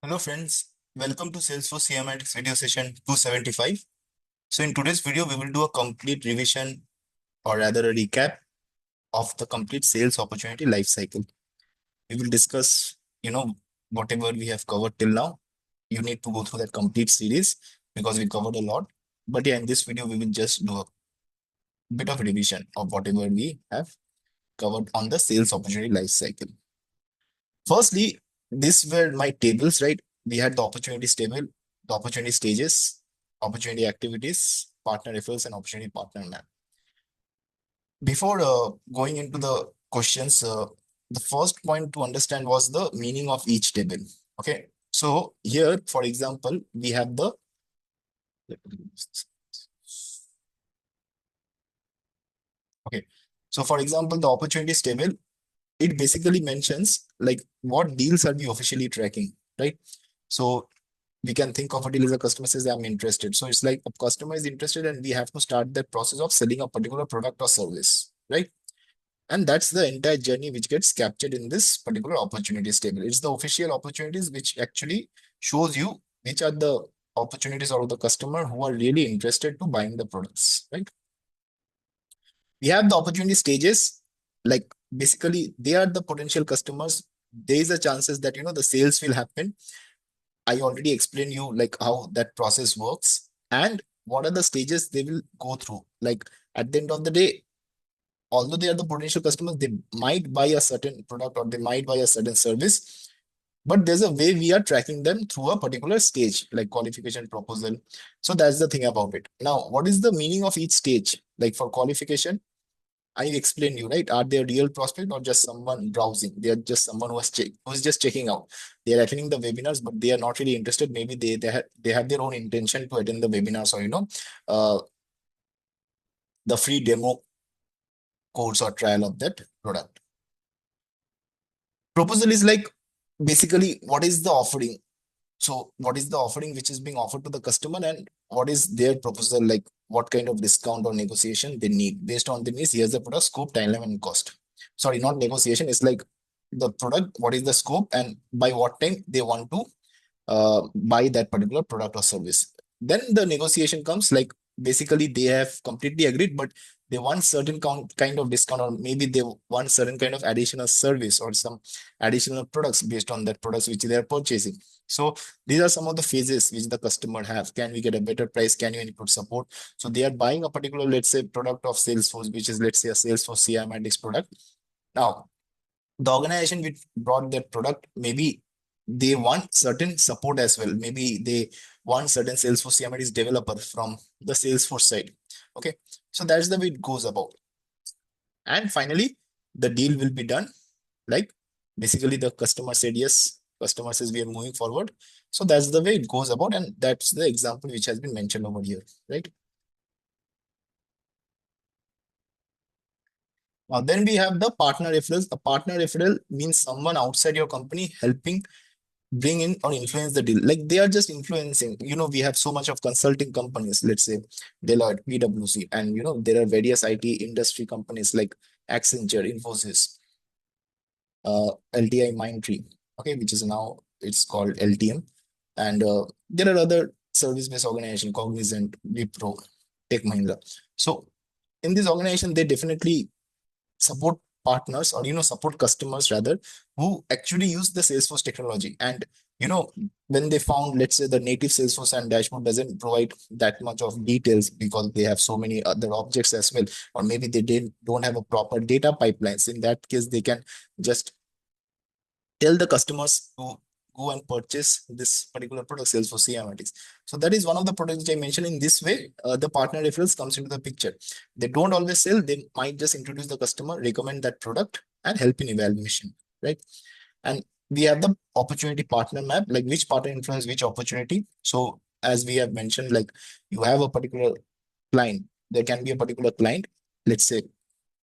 Hello friends, welcome to Salesforce CRM Analytics video session 275. So in today's video, we will do a complete revision or rather a recap of the complete sales opportunity lifecycle. We will discuss, whatever we have covered till now. You need to go through that complete series because we covered a lot. But yeah, in this video, we will just do a bit of revision of whatever we have covered on the sales opportunity lifecycle. Firstly, these were my tables, right? We had the opportunities table, the opportunity stages, opportunity activities, partner referrals, and opportunity partner map. Before going into the questions, the first point to understand was the meaning of each table. Okay. So here, for example, we have the okay. So for example, the opportunities table, it basically mentions like what deals are we officially tracking, right? So we can think of a deal as a customer says, I'm interested. So it's like a customer is interested and we have to start that process of selling a particular product or service, right? And that's the entire journey which gets captured in this particular opportunities table. It's the official opportunities which actually shows you which are the opportunities out of the customer who are really interested to buying the products, right? We have the opportunity stages, like basically they are the potential customers. There is a chances that the sales will happen. I already explained you like how that process works and what are the stages they will go through. Like at the end of the day, although they are the potential customers, they might buy a certain product or they might buy a certain service, but there's a way we are tracking them through a particular stage, like qualification proposal. So that's the thing about it. Now, what is the meaning of each stage? Like for qualification, I explained you, right? Are they a real prospect or just someone browsing? They are just someone who is just checking out. They are attending the webinars, but they are not really interested. Maybe they have their own intention to attend the webinars or uh, the free demo course or trial of that product. Proposal is like basically what is the offering. So what is the offering which is being offered to the customer and what is their proposal like? What kind of discount or negotiation they need based on the needs? Here's the product scope, timeline, and cost. Sorry, not negotiation. It's like the product. What is the scope and by what time they want to buy that particular product or service. Then the negotiation comes like basically they have completely agreed, but they want certain kind of discount or maybe they want certain kind of additional service or some additional products based on that products which they are purchasing. So these are some of the phases which the customer have. Can we get a better price? Can you input support? So they are buying a particular, let's say, product of Salesforce, which is let's say a Salesforce CRM Analytics product. Now the organization which brought that product, maybe they want certain support as well. Maybe they want certain Salesforce CMS developer from the Salesforce side. Okay. So that's the way it goes about. And finally, the deal will be done. Like basically the customer said yes, customer says we are moving forward. So that's the way it goes about. And that's the example which has been mentioned over here. Right. Now then we have the partner referrals. A partner referral means someone outside your company helping bring in or influence the deal. Like they are just influencing. We have so much of consulting companies, let's say Deloitte, PwC, and there are various IT industry companies like Accenture, Infosys, LTI Mindtree, okay, which is now it's called LTM. And there are other service-based organizations, Cognizant, Wipro, Tech Mahindra. So in this organization, they definitely support partners or support customers rather who actually use the Salesforce technology. And when they found, let's say, the native Salesforce and dashboard doesn't provide that much of details because they have so many other objects as well, or maybe they don't have a proper data pipelines. In that case, they can just tell the customers to go and purchase this particular product, Salesforce CMAtics. So that is one of the products which I mentioned. In this way, the partner referrals comes into the picture. They don't always sell. They might just introduce the customer, recommend that product, and help in evaluation, right? And we have the opportunity partner map, like which partner influence which opportunity. So as we have mentioned, like you have a particular client. There can be a particular client, let's say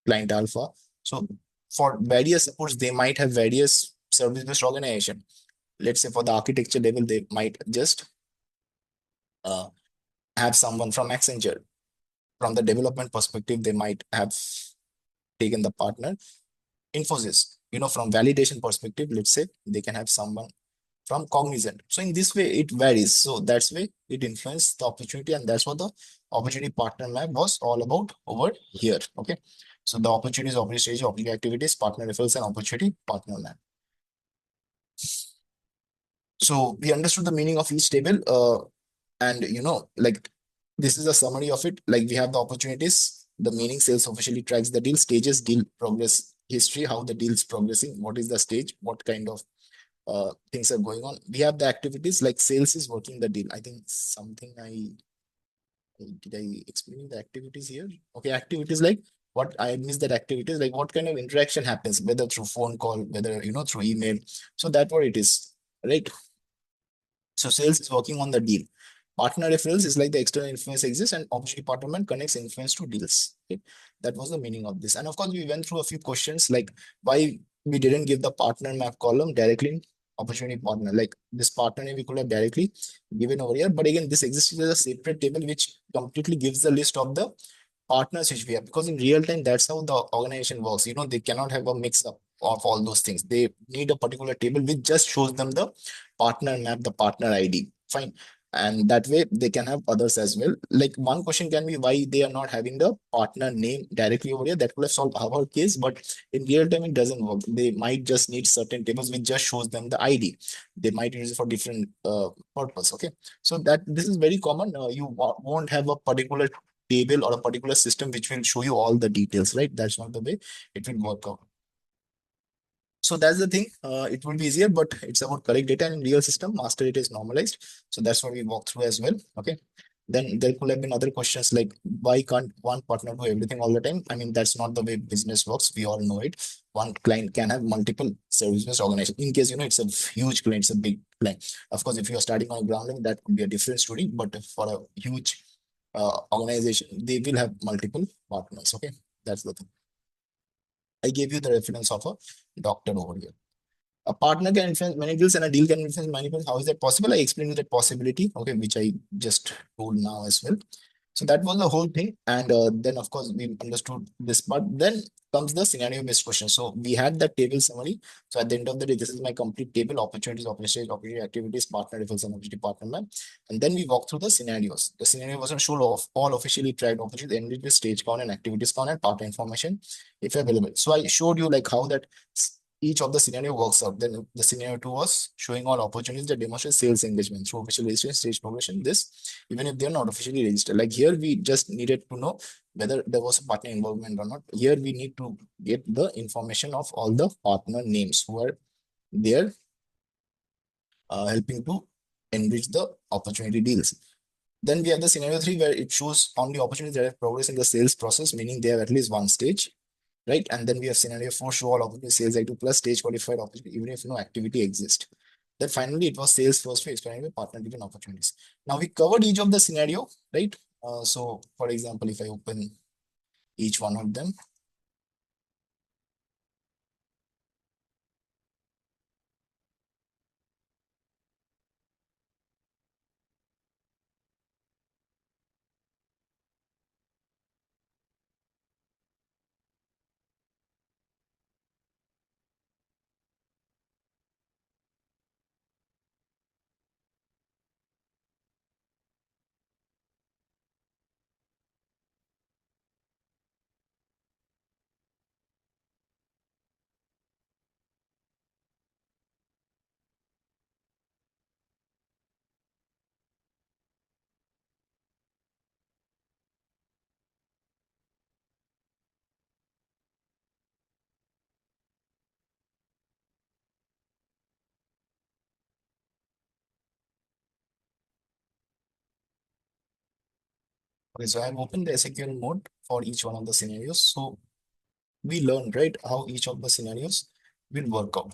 client alpha. So for various supports, they might have various service-based organization. Let's say for the architecture level, they might just uh, have someone from Accenture. From the development perspective, they might have taken the partner Infosys. From validation perspective, let's say they can have someone. from cognizant. So in this way, it varies. So that's way it influenced the opportunity, and that's what the opportunity partner map was all about over here. Okay. So the opportunities, opportunity stage, opportunity activities, partner referrals, and opportunity partner map. So we understood the meaning of each table, and like this is a summary of it. Like we have the opportunities, the meaning, sales officially tracks the deal stages, deal progress history, how the deal is progressing, what is the stage, what kind of things are going on. We have the activities like sales is working the deal. I think something did I explain the activities here? Okay, activities like what I missed that activities like what kind of interaction happens, whether through phone call, whether through email. So that's what it is, right? So sales is working on the deal. Partner referrals is like the external influence exists and opportunity partner connects influence to deals. Okay? That was the meaning of this. And of course, we went through a few questions like why we didn't give the partner map column directly in opportunity partner. Like this partner name we could have directly given over here. But again, this exists as a separate table which completely gives the list of the partners which we have, because in real time that's how the organization works. They cannot have a mix up of all those things. They need a particular table which just shows them the partner map, the partner ID. Fine. And that way they can have others as well. Like one question can be why they are not having the partner name directly over here. That could have solved our case, but in real time it doesn't work. They might just need certain tables which just shows them the ID. They might use it for different purpose. Okay. So that this is very common. You won't have a particular table or a particular system which will show you all the details, right? That's not the way it will work out. So that's the thing. It will be easier, but it's about correct data in real system. Master data is normalized. So that's what we walk through as well. Okay. Then there could have been other questions like why can't one partner do everything all the time? I mean, that's not the way business works. We all know it. One client can have multiple services organization. In case it's a huge client, it's a big client. Of course, if you are starting on a ground level, that could be a different story. But for a huge organization, they will have multiple partners. Okay, that's the thing. I gave you the reference of a doctor over here. A partner can influence many deals and a deal can influence many people. How is that possible? I explained you that possibility, okay, which I just told now as well. So that was the whole thing. And then, of course, we understood this part. Then comes the scenario based question. So we had that table summary. So at the end of the day, this is my complete table: opportunities, opportunity activities, partner referrals, and opportunity partner map. And then we walk through the scenarios. The scenario was a show of all officially tracked opportunities, ended with stage count and activities count and partner information if available. So I showed you like how that each of the scenario works out. Then the scenario two was showing all opportunities that demonstrate sales engagement through official registration, stage progression. This, even if they're not officially registered. Like here, we just needed to know whether there was a partner involvement or not. Here, we need to get the information of all the partner names who are there helping to enrich the opportunity deals. Then we have the scenario three where it shows only opportunities that have progress in the sales process, meaning they have at least one stage, right? And then we have scenario four, show all opportunity sales I2 plus stage qualified opportunity, even if no activity exists. Then finally, it was sales first phase, expanding with partner driven opportunities. Now we covered each of the scenario, right? So for example, if I open each one of them, okay, so I've opened the SAQL mode for each one of the scenarios. So we learned, right, how each of the scenarios will work out.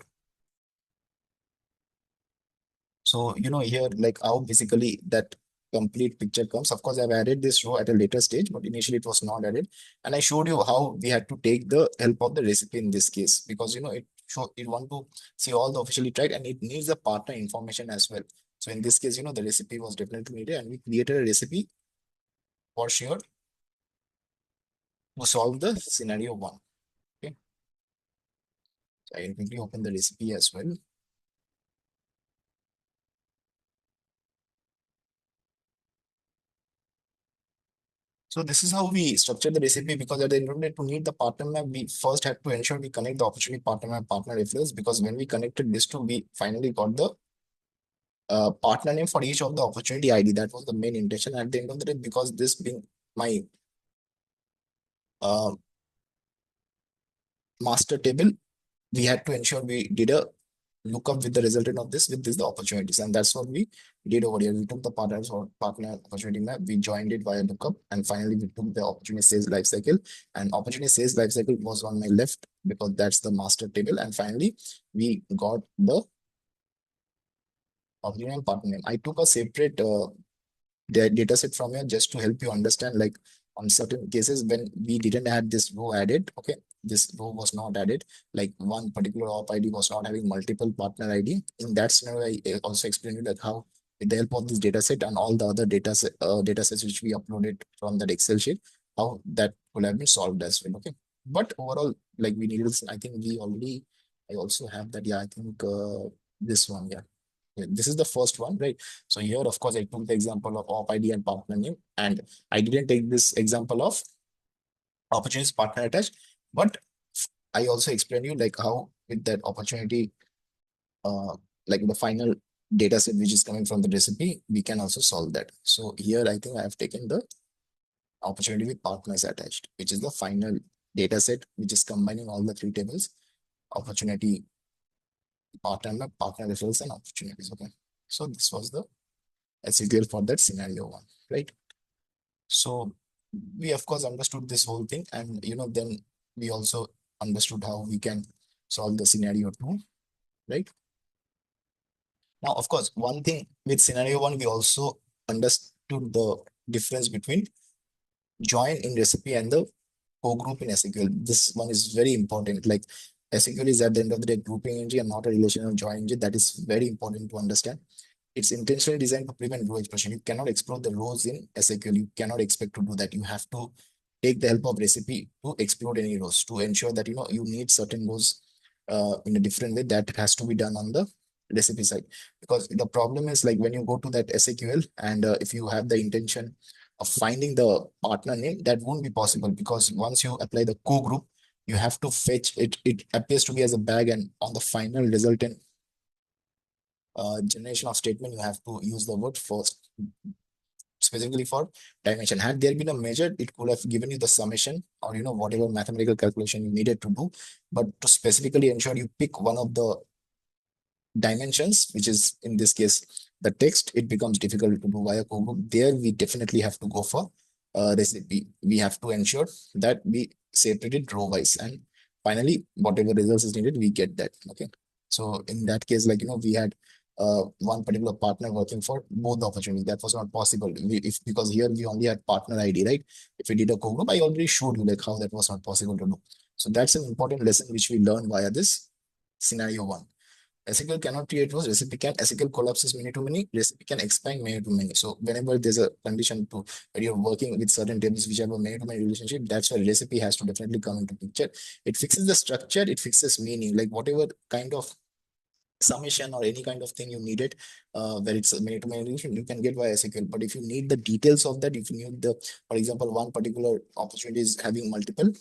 So, here, like how basically that complete picture comes. Of course, I've added this row at a later stage, but initially it was not added. And I showed you how we had to take the help of the recipe in this case, because, it want to see all the officially tried and it needs the partner information as well. So in this case, the recipe was definitely needed and we created a recipe for sure to solve the scenario one. Okay. So I will quickly open the recipe as well. So this is how we structure the recipe, because at the end of the day, to need the partner map, we first had to ensure we connect the opportunity partner map, partner referrals, because when we connected this two, we finally got the partner name for each of the opportunity ID. That was the main intention at the end of the day, because this being my uh, master table, we had to ensure we did a lookup with the resultant of this with this the opportunities, and that's what we did over here. We took the partners or partner opportunity map, we joined it via lookup, and finally we took the opportunity sales lifecycle, and opportunity sales lifecycle was on my left because that's the master table, and finally we got the opportunity and partner name. I took a separate data set from here just to help you understand, like on certain cases when we didn't add this row added, okay, this row was not added, like one particular op id was not having multiple partner id. In that scenario, I also explained you like how with the help of this data set and all the other data sets which we uploaded from that excel sheet, how that could have been solved as well, okay. But overall, like we needed, I think we already, I also have that, yeah, I think this one, yeah. Yeah, this is the first one, right? So here, of course, I took the example of op ID and partner name, and I didn't take this example of opportunities partner attached, but I also explained you like how with that opportunity, uh, like the final data set which is coming from the recipe, we can also solve that. So here, I think I have taken the opportunity with partners attached, which is the final data set, which is combining all the three tables: opportunity, partner map, partner referrals, and opportunities. Okay. So this was the SQL for that scenario one, right? So we of course understood this whole thing, and then we also understood how we can solve the scenario two, right? Now, of course, one thing with scenario one, we also understood the difference between join in recipe and the co-group in SQL. This one is very important. Like SQL is at the end of the day grouping engine and not a relational join engine. That is very important to understand. It's intentionally designed to prevent row explosion. You cannot explore the rows in SAQL. You cannot expect to do that. You have to take the help of recipe to explode any rows to ensure that you need certain rows in a different way. That has to be done on the recipe side, because the problem is like when you go to that SAQL and if you have the intention of finding the partner name, that won't be possible, because once you apply the co-group, you have to fetch it. It appears to be as a bag, and on the final resultant generation of statement, you have to use the word first, specifically for dimension. Had there been a measure, it could have given you the summation or whatever mathematical calculation you needed to do. But to specifically ensure you pick one of the dimensions, which is in this case the text, it becomes difficult to do via cogroup. There we definitely have to go for recipe. We have to ensure that we separate it row wise, and finally whatever results is needed, we get that. Okay. So in that case, like we had one particular partner working for both the opportunities. That was not possible. If because here we only had partner ID, right? If we did a co-group, I already showed you like how that was not possible to do. So that's an important lesson which we learned via this scenario one. SQL cannot create rows, recipe can. SQL collapses many to many, recipe can expand many to many. So whenever there's a condition to where you're working with certain tables which have a many to many relationship, that's where recipe has to definitely come into picture. It fixes the structure, it fixes meaning, like whatever kind of summation or any kind of thing you needed, where it's a many to many relation, you can get via SQL. But if you need the details of that, if you need the, for example, one particular opportunity is having multiple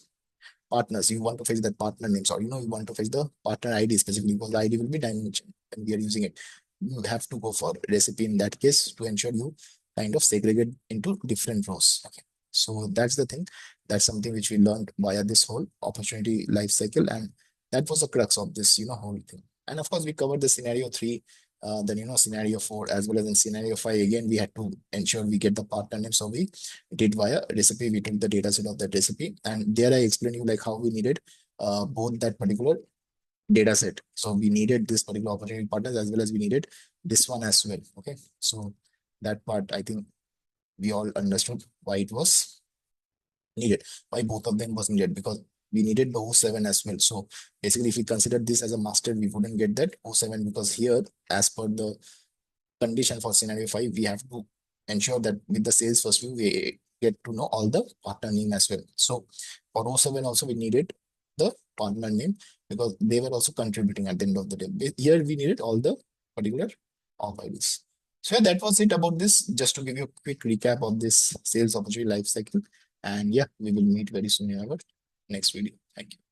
partners, you want to fetch that partner names, or you want to fetch the partner ID specifically, because the ID will be dimension and we are using it. You have to go for recipe in that case to ensure you kind of segregate into different rows. Okay. So that's the thing. That's something which we learned via this whole opportunity life cycle, and that was the crux of this, whole thing. And of course, we covered the scenario three, then scenario four, as well as in scenario five. Again, we had to ensure we get the partner name, so we did via recipe. We took the data set of that recipe, and there I explained you like how we needed both that particular data set. So we needed this particular opportunity partners as well as we needed this one as well. Okay, so that part I think we all understood why it was needed, why both of them was needed, because we needed the O7 as well. So basically, if we consider this as a master, we wouldn't get that O7, because here, as per the condition for scenario five, we have to ensure that with the sales first view, we get to know all the partner name as well. So for O7 also we needed the partner name, because they were also contributing at the end of the day. Here we needed all the particular op IDs. So yeah, that was it about this. Just to give you a quick recap of this sales opportunity life cycle. And yeah, we will meet very soon in our next video. Thank you.